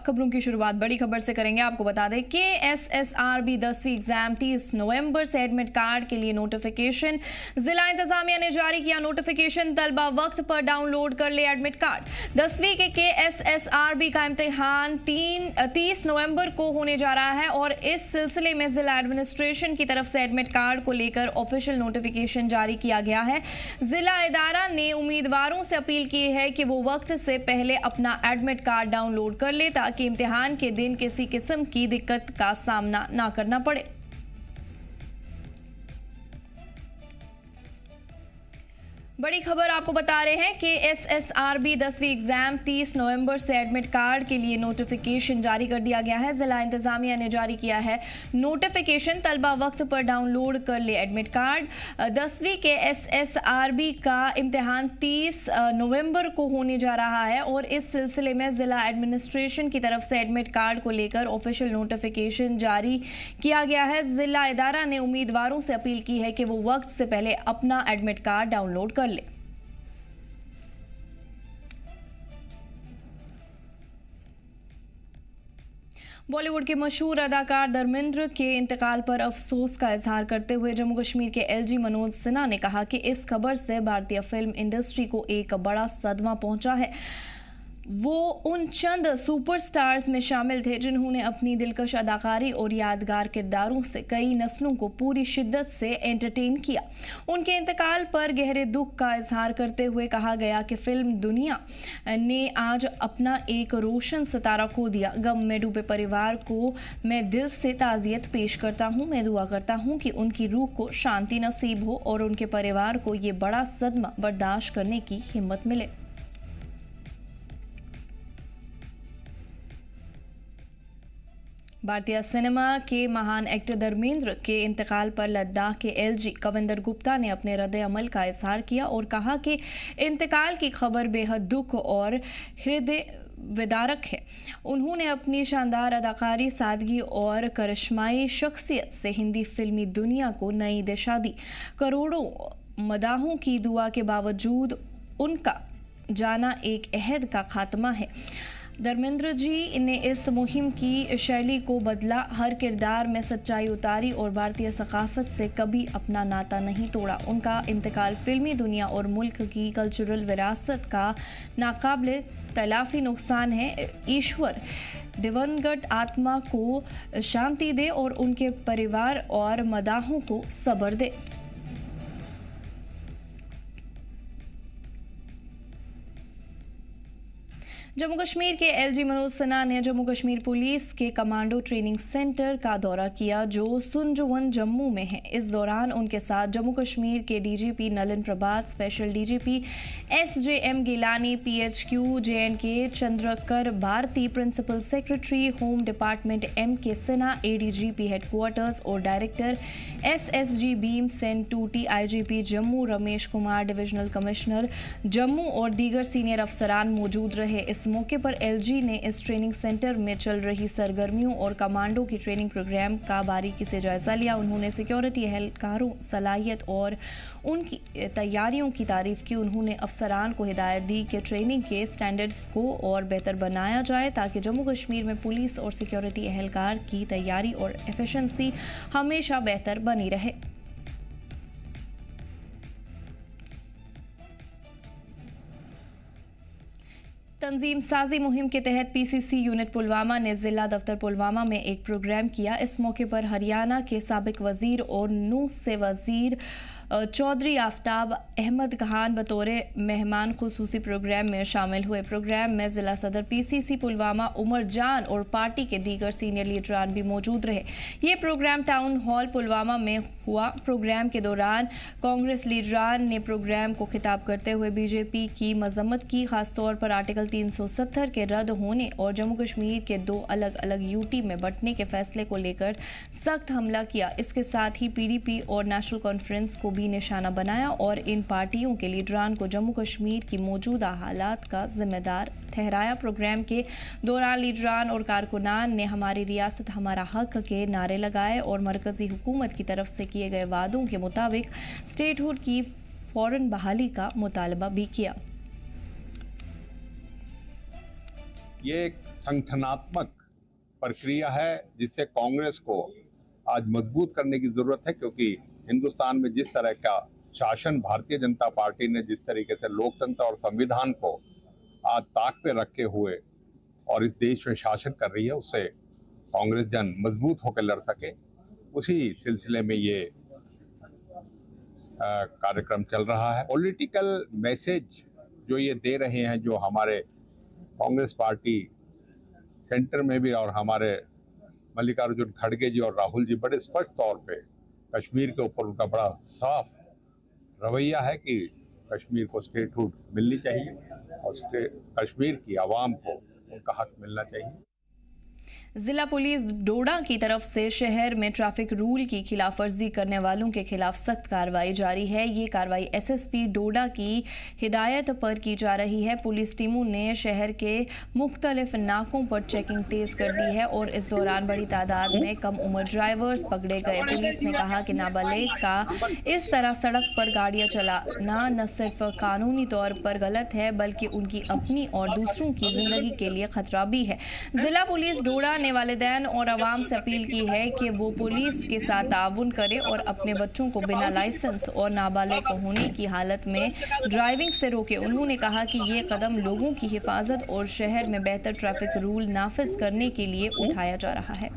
खबरों की शुरुआत बड़ी खबर से करेंगे। आपको बता दें कि एसएसआरबी 10वीं एग्जाम 30 नवंबर से एडमिट कार्ड के लिए नोटिफिकेशन जिला इंतजामिया ने जारी किया। नोटिफिकेशन तलबा वक्त पर डाउनलोड कर ले एडमिट कार्ड। 10वीं के एसएसआरबी का इम्तिहान 30 नवंबर को होने जा रहा है और इस सिलसिले में जिला एडमिनिस्ट्रेशन की तरफ से एडमिट कार्ड को लेकर ऑफिशियल नोटिफिकेशन जारी किया गया है। जिला इदारा ने उम्मीदवारों से अपील की है कि वो वक्त से पहले अपना एडमिट कार्ड डाउनलोड कर ले ताकि इम्तिहान के दिन किसी किस्म की दिक्कत का सामना ना करना पड़े। बड़ी खबर आपको बता रहे हैं कि एसएसआरबी 10वीं एग्जाम 30 नवंबर से एडमिट कार्ड के लिए नोटिफिकेशन जारी कर दिया गया है। जिला इंतजामिया ने जारी किया है नोटिफिकेशन, तलबा वक्त पर डाउनलोड कर ले एडमिट कार्ड। 10वीं के एसएसआरबी का इम्तिहान 30 नवंबर को होने जा रहा है और इस सिलसिले में जिला एडमिनिस्ट्रेशन की तरफ से एडमिट कार्ड को लेकर ऑफिशियल नोटिफिकेशन जारी किया गया है। जिला इदारा ने उम्मीदवारों से अपील की है कि वो वक्त से पहले अपना एडमिट कार्ड डाउनलोड कर ले। बॉलीवुड के मशहूर अदाकार धर्मेंद्र के इंतकाल पर अफसोस का इजहार करते हुए जम्मू कश्मीर के एलजी मनोज सिन्हा ने कहा कि इस खबर से भारतीय फिल्म इंडस्ट्री को एक बड़ा सदमा पहुंचा है। वो उन चंद सुपरस्टार्स में शामिल थे जिन्होंने अपनी दिलकश अदाकारी और यादगार किरदारों से कई नस्लों को पूरी शिद्दत से एंटरटेन किया। उनके इंतकाल पर गहरे दुख का इजहार करते हुए कहा गया कि फिल्म दुनिया ने आज अपना एक रोशन सितारा खो दिया। गम में डूबे परिवार को मैं दिल से ताज़ियत पेश करता हूँ। मैं दुआ करता हूँ कि उनकी रूह को शांति नसीब हो और उनके परिवार को ये बड़ा सदमा बर्दाश्त करने की हिम्मत मिले। भारतीय सिनेमा के महान एक्टर धर्मेंद्र के इंतकाल पर लद्दाख के एलजी कविंदर गुप्ता ने अपने रद्द अमल का इजहार किया और कहा कि इंतकाल की खबर बेहद दुख और हृदय विदारक है। उन्होंने अपनी शानदार अदाकारी, सादगी और करिश्माई शख्सियत से हिंदी फिल्मी दुनिया को नई दिशा दी। करोड़ों मदाहों की दुआ के बावजूद उनका जाना एक अहद का खात्मा है। धर्मेंद्र जी ने इस मुहिम की शैली को बदला, हर किरदार में सच्चाई उतारी और भारतीय सकाफत से कभी अपना नाता नहीं तोड़ा। उनका इंतकाल फिल्मी दुनिया और मुल्क की कल्चरल विरासत का नाकाबिले तलाफी नुकसान है। ईश्वर दिवंगत आत्मा को शांति दे और उनके परिवार और मदाहों को सब्र दे। जम्मू कश्मीर के एलजी मनोज सिन्हा ने जम्मू कश्मीर पुलिस के कमांडो ट्रेनिंग सेंटर का दौरा किया जो सुंजवन जम्मू में है। इस दौरान उनके साथ जम्मू कश्मीर के DGP Nalin Prabhat, special DGP SJM Gilani, PHQ J and K Chandrakar Bharti, principal secretary home department MK Sinha, ADGP headquarters और director SSG Bhim Sen Tuti, IGP Jammu Ramesh Kumar, divisional commissioner Jammu और दीगर सीनियर अफसरान मौजूद रहे। इस मौके पर एलजी ने इस ट्रेनिंग सेंटर में चल रही सरगर्मियों और कमांडो की ट्रेनिंग प्रोग्राम का बारीकी से जायजा लिया। उन्होंने सिक्योरिटी एहलकारों, सलाहियत और उनकी तैयारियों की तारीफ की। उन्होंने अफसरान को हिदायत दी कि ट्रेनिंग के स्टैंडर्ड्स को और बेहतर बनाया जाए ताकि जम्मू कश्मीर में पुलिस और सिक्योरिटी एहलकार की तैयारी और एफिशिएंसी हमेशा बेहतर बनी रहे। तंजीम साजी मुहिम के तहत पीसीसी यूनिट पुलवामा ने जिला दफ्तर पुलवामा में एक प्रोग्राम किया। इस मौके पर हरियाणा के साबिक वजीर और नूह से वजीर चौधरी आफ्ताब अहमद खान बतौर मेहमान खुसूसी प्रोग्राम में शामिल हुए। प्रोग्राम में जिला सदर पीसीसी पुलवामा उमर जान और पार्टी के दीगर सीनियर लीडरान भी मौजूद रहे। ये प्रोग्राम टाउन हॉल पुलवामा में हुआ। प्रोग्राम के दौरान कांग्रेस लीडरान ने प्रोग्राम को खिताब करते हुए बीजेपी की मजम्मत की, खासतौर पर आर्टिकल 370 के रद्द होने और जम्मू कश्मीर के दो अलग अलग यूटी में बंटने के फैसले को लेकर सख्त हमला किया। इसके साथ ही पीडीपी और नेशनल कॉन्फ्रेंस को भी निशाना बनाया और इन पार्टियों के लीडरान को जम्मू कश्मीर की मौजूदा हालात का जिम्मेदार ठहराया। प्रोग्राम के दौरान लीडरान और कारकुनान ने हमारी रियासत हमारा हक के नारे लगाए और मरकजी हुकूमत की तरफ से किए गए वादों के मुताबिक स्टेटहुड की फौरन बहाली का मुतालबा भी किया। ये एक संगठनात्मक प्रक्रिया है जिससे कांग्रेस को आज मजबूत करने की जरूरत है, क्योंकि हिंदुस्तान में जिस तरह का शासन भारतीय जनता पार्टी ने जिस तरीके से लोकतंत्र और संविधान को आज ताक पे रखे हुए और इस देश में शासन कर रही है, उससे कांग्रेस जन मजबूत होकर लड़ सके, उसी सिलसिले में ये कार्यक्रम चल रहा है। पॉलिटिकल मैसेज जो ये दे रहे हैं, जो हमारे कांग्रेस पार्टी सेंटर में भी और हमारे मल्लिकार्जुन खड़गे जी और राहुल जी बड़े स्पष्ट तौर पे कश्मीर के ऊपर उनका बड़ा साफ रवैया है कि कश्मीर को स्टेटहुड मिलनी चाहिए और कश्मीर की आवाम को उनका हक मिलना चाहिए। जिला पुलिस डोडा की तरफ से शहर में ट्रैफिक रूल की खिलाफवर्जी करने वालों के खिलाफ सख्त कार्रवाई जारी है। ये कार्रवाई एसएसपी डोडा की हिदायत पर की जा रही है। पुलिस टीमों ने शहर के मुख्तलिफ नाकों पर चेकिंग तेज कर दी है और इस दौरान बड़ी तादाद में कम उम्र ड्राइवर्स पकड़े गए। पुलिस ने कहा कि नाबालिग का इस तरह सड़क पर गाड़ियां चलाना न सिर्फ कानूनी तौर पर गलत है बल्कि उनकी अपनी और दूसरों की जिंदगी के लिए खतरा भी है। जिला पुलिस डोडा ने वालिदैन और आवाम से अपील की है कि वो पुलिस के साथ ताउन करें और अपने बच्चों को बिना लाइसेंस और नाबालिग होने की हालत में ड्राइविंग से रोके। उन्होंने कहा कि ये कदम लोगों की हिफाजत और शहर में बेहतर ट्रैफिक रूल नाफिज करने के लिए उठाया जा रहा है।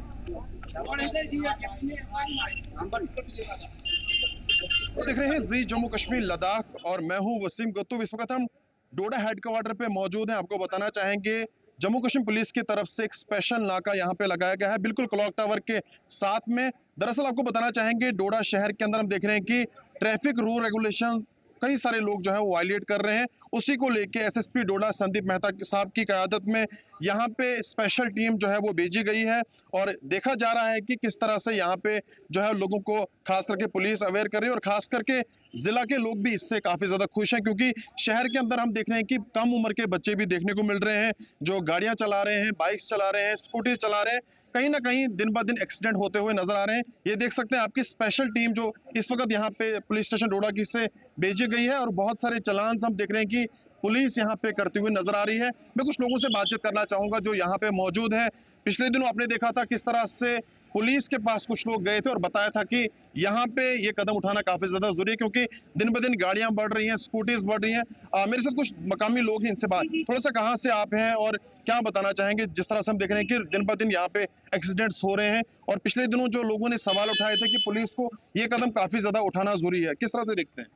देख रहे हैं जी जम्मू कश्मीर लद्दाख और मैं हूं वसीम गत्तू। इस वक्त हम डोडा हेडक्वार्टर पे मौजूद हैं। आपको बताना चाहेंगे जम्मू कश्मीर पुलिस की तरफ से एक स्पेशल नाका यहां पे लगाया गया है बिल्कुल क्लॉक टावर के साथ में। दरअसल आपको बताना चाहेंगे डोडा शहर के अंदर हम देख रहे हैं कि ट्रैफिक रूल रेगुलेशन कई सारे लोग जो है वो वायलेट कर रहे हैं। उसी को लेके एसएसपी डोडा संदीप मेहता साहब की क़यादत में यहाँ पे स्पेशल टीम जो है वो भेजी गई है और देखा जा रहा है कि किस तरह से यहाँ पे जो है लोगों को खास करके पुलिस अवेयर कर रही है और खास करके जिला के लोग भी इससे काफी ज्यादा खुश हैं, क्योंकि शहर के अंदर हम देख रहे हैं कि कम उम्र के बच्चे भी देखने को मिल रहे हैं जो गाड़ियां चला रहे हैं, बाइक्स चला रहे हैं, स्कूटी चला रहे हैं। कहीं ना कहीं दिन ब दिन एक्सीडेंट होते हुए नजर आ रहे हैं। ये देख सकते हैं आपकी स्पेशल टीम जो इस वक्त यहाँ पे पुलिस स्टेशन डोडा की से भेजी गई है और बहुत सारे चलान हम देख रहे हैं कि पुलिस यहाँ पे करते हुए नजर आ रही है। मैं कुछ लोगों से बातचीत करना चाहूंगा जो यहाँ पे मौजूद है। पिछले दिनों आपने देखा था किस तरह से पुलिस के पास कुछ लोग गए थे और बताया था कि यहाँ पे ये कदम उठाना काफी ज्यादा जरूरी है, क्योंकि दिन ब दिन गाड़ियां बढ़ रही हैं, स्कूटीज बढ़ रही हैं। मेरे साथ कुछ मकामी लोग हैं, इनसे बात थोड़ा सा, कहाँ से आप हैं और क्या बताना चाहेंगे जिस तरह से हम देख रहे हैं कि दिन ब दिन यहाँ पे एक्सीडेंट्स हो रहे हैं और पिछले दिनों जो लोगों ने सवाल उठाए थे कि पुलिस को ये कदम काफी ज्यादा उठाना जरूरी है, किस तरह से देखते हैं?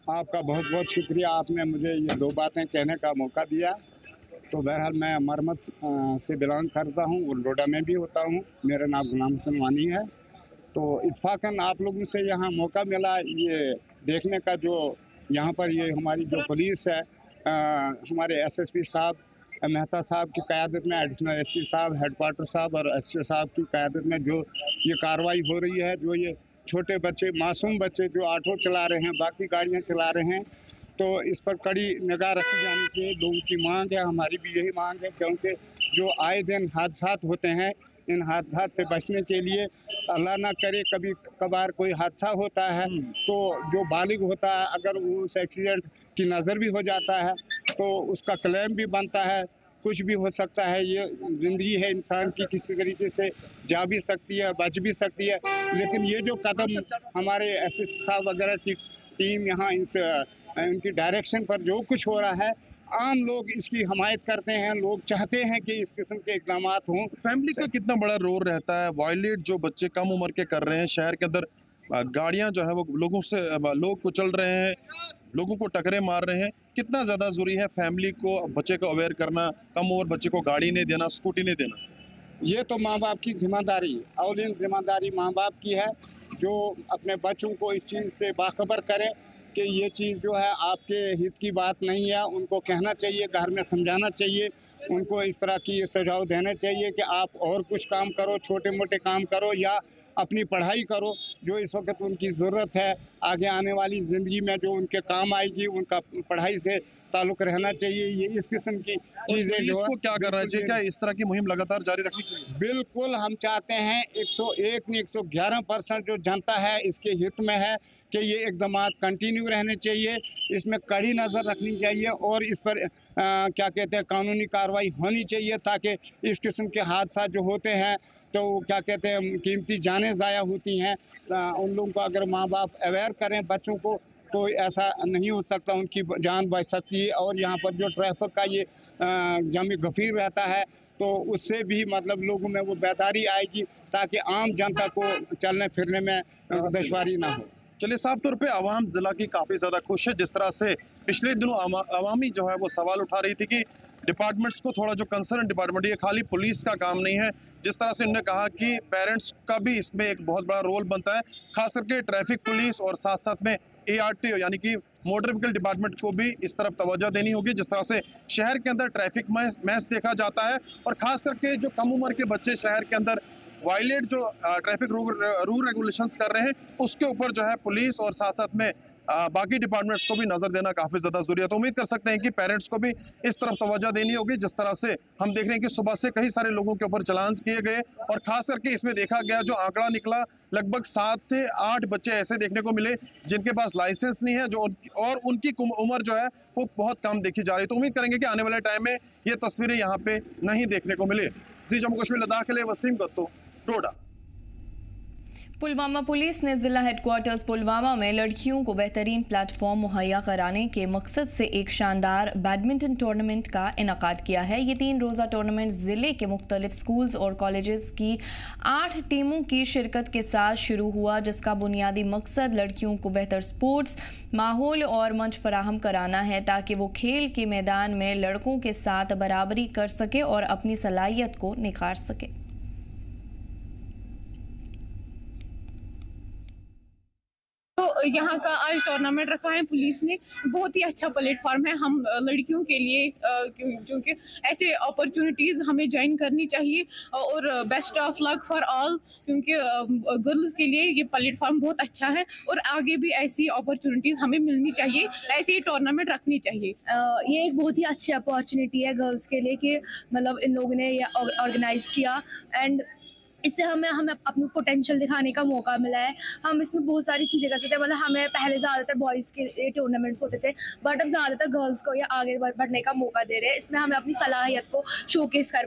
आपका बहुत बहुत शुक्रिया, आपने मुझे ये दो बातें कहने का मौका दिया। तो बहरहाल मैं मरमत से बिलोंग करता हूँ और डोडा में भी होता हूँ। मेरा नाम गुलाम हसन वानी है। तो इत्फाकन आप लोगों से यहाँ मौका मिला ये देखने का, जो यहाँ पर ये हमारी जो पुलिस है, हमारे एसएसपी साहब मेहता साहब की क़यादत में, एडिशनल एसपी साहब, हेडक्वार्टर साहब और एसपी साहब की क़यादत में जो ये कार्रवाई हो रही है, जो ये छोटे बच्चे, मासूम बच्चे जो ऑटो चला रहे हैं, बाकी गाड़ियाँ चला रहे हैं, तो इस पर कड़ी निगाह रखी जानी चाहिए। लोगों की मांग है, हमारी भी यही मांग है, क्योंकि जो आए दिन हादसात होते हैं, इन हादसात से बचने के लिए अल्लाह ना करे कभी कभार कोई हादसा होता है तो जो बालिग होता है अगर वो उस एक्सीडेंट की नज़र भी हो जाता है तो उसका क्लेम भी बनता है। कुछ भी हो सकता है, ये ज़िंदगी है इंसान की, किसी तरीके से जा भी सकती है, बच भी सकती है। लेकिन ये जो कदम हमारे एसएसपी साहब वगैरह की टीम यहाँ उनकी डायरेक्शन पर जो कुछ हो रहा है, आम लोग इसकी हमायत करते हैं। लोग चाहते हैं कि इस किस्म के इक़दाम हों। फैमिली का कितना बड़ा रोल रहता है? वायलेट जो बच्चे कम उम्र के कर रहे हैं, शहर के अंदर गाड़ियां जो है वो लोग कुचल रहे हैं, लोगों को टकरे मार रहे हैं, कितना ज़्यादा ज़रूरी है फैमिली को बच्चे को अवेयर करना, कम उम्र बच्चे को गाड़ी नहीं देना, स्कूटी नहीं देना? ये तो माँ बाप की जिम्मेदारी, औलिन जिम्मेदारी माँ बाप की है, जो अपने बच्चों को इस चीज़ से बाखबर करें कि ये चीज़ जो है आपके हित की बात नहीं है। उनको कहना चाहिए, घर में समझाना चाहिए, उनको इस तरह की सुझाव देना चाहिए कि आप और कुछ काम करो, छोटे मोटे काम करो या अपनी पढ़ाई करो, जो इस वक्त उनकी ज़रूरत है। आगे आने वाली ज़िंदगी में जो उनके काम आएगी, उनका पढ़ाई से ताल्लुक रहना चाहिए। ये इस किस्म की चीजें जो इसको क्या करना चाहिए, क्या बिल्कुल इस तरह की मुहिम लगातार जारी रखनी चाहिए? बिल्कुल हम चाहते हैं 101 नहीं 111% जो जनता है इसके हित में है कि ये इकदाम कंटिन्यू रहने चाहिए, इसमें कड़ी नज़र रखनी चाहिए और इस पर क्या कहते हैं कानूनी कार्रवाई होनी चाहिए ताकि इस किस्म के हादसा जो होते हैं तो क्या कहते हैं कीमती जानें ज़ाया होती हैं। उन लोगों को अगर माँ बाप अवेयर करें बच्चों को तो ऐसा नहीं हो सकता, उनकी जान बच सकती है। और यहाँ पर जो ट्रैफिक का ये जम गफीर रहता है तो उससे भी मतलब लोगों में वो बेदारी आएगी ताकि आम जनता को चलने फिरने में दुश्वारी ना हो। चलिए, साफ तौर पे आवाम जिला की काफ़ी ज़्यादा खुश है। जिस तरह से पिछले दिनों अवामी जो है वो सवाल उठा रही थी कि डिपार्टमेंट्स को थोड़ा जो कंसर्न डिपार्टमेंट, ये खाली पुलिस का काम नहीं है। जिस तरह से उन्होंने कहा कि पेरेंट्स का भी इसमें एक बहुत बड़ा रोल बनता है, खास करके ट्रैफिक पुलिस और साथ साथ में ARTO यानी कि मोटर व्हीकल डिपार्टमेंट को भी इस तरफ तवज्जो देनी होगी। जिस तरह से शहर के अंदर ट्रैफिक मैस देखा जाता है और खास करके जो कम उम्र के बच्चे शहर के अंदर वायलेट जो ट्रैफिक रूल रेगुलेशंस कर रहे हैं, उसके ऊपर जो है पुलिस और साथ साथ में बाकी डिपार्टमेंट्स को भी नजर देना काफी ज्यादा जरूरी है। तो उम्मीद कर सकते हैं कि पेरेंट्स को भी इस तरफ तवज्जो देनी होगी। जिस तरह से हम देख रहे हैं कि सुबह से कई सारे लोगों के ऊपर चालान किए गए और खास करके इसमें देखा गया जो आंकड़ा निकला, लगभग 7 से 8 बच्चे ऐसे देखने को मिले जिनके पास लाइसेंस नहीं है, जो और उनकी उम्र जो है वो बहुत कम देखी जा रही है। तो उम्मीद करेंगे कि आने वाले टाइम में ये तस्वीरें यहाँ पे नहीं देखने को मिले। जी जम्मू कश्मीर लद्दाख के लिए वसीम गत्तो, डोडा। पुलवामा पुलिस ने जिला हेडक्वार्टर्स पुलवामा में लड़कियों को बेहतरीन प्लेटफॉर्म मुहैया कराने के मकसद से एक शानदार बैडमिंटन टूर्नामेंट का इनेकाद किया है। ये 3 रोज़ा टूर्नामेंट जिले के मुख्तलिफ स्कूल्स और कॉलेजेस की 8 टीमों की शिरकत के साथ शुरू हुआ, जिसका बुनियादी मकसद लड़कियों को बेहतर स्पोर्ट्स माहौल और मंच फराहम कराना है ताकि वो खेल के मैदान में लड़कों के साथ बराबरी कर सके और अपनी सलाहियत को निखार सके। तो यहाँ का आज टूर्नामेंट रखा है पुलिस ने, बहुत ही अच्छा प्लेटफॉर्म है हम लड़कियों के लिए, क्योंकि ऐसे अपॉर्चुनिटीज़ हमें ज्वाइन करनी चाहिए और best of luck for all, क्योंकि गर्ल्स के लिए ये प्लेटफॉर्म बहुत अच्छा है और आगे भी ऐसी अपॉर्चुनिटीज़ हमें मिलनी चाहिए, ऐसे ही टूर्नामेंट रखनी चाहिए। ये एक बहुत ही अच्छी अपॉर्चुनिटी है गर्ल्स के लिए कि मतलब इन लोगों ने ये ऑर्गेनाइज़ किया एंड इससे हमें अपनी पोटेंशियल दिखाने का मौका मिला है। हम इसमें बहुत सारी चीज़ें कर सकते हैं, मतलब हमें पहले ज़्यादातर बॉयज़ के टूर्नामेंट्स होते थे बट अब ज़्यादातर गर्ल्स को ये आगे बढ़ने का मौका दे रहे हैं। इसमें हमें अपनी सलाहियत को शोकेस कर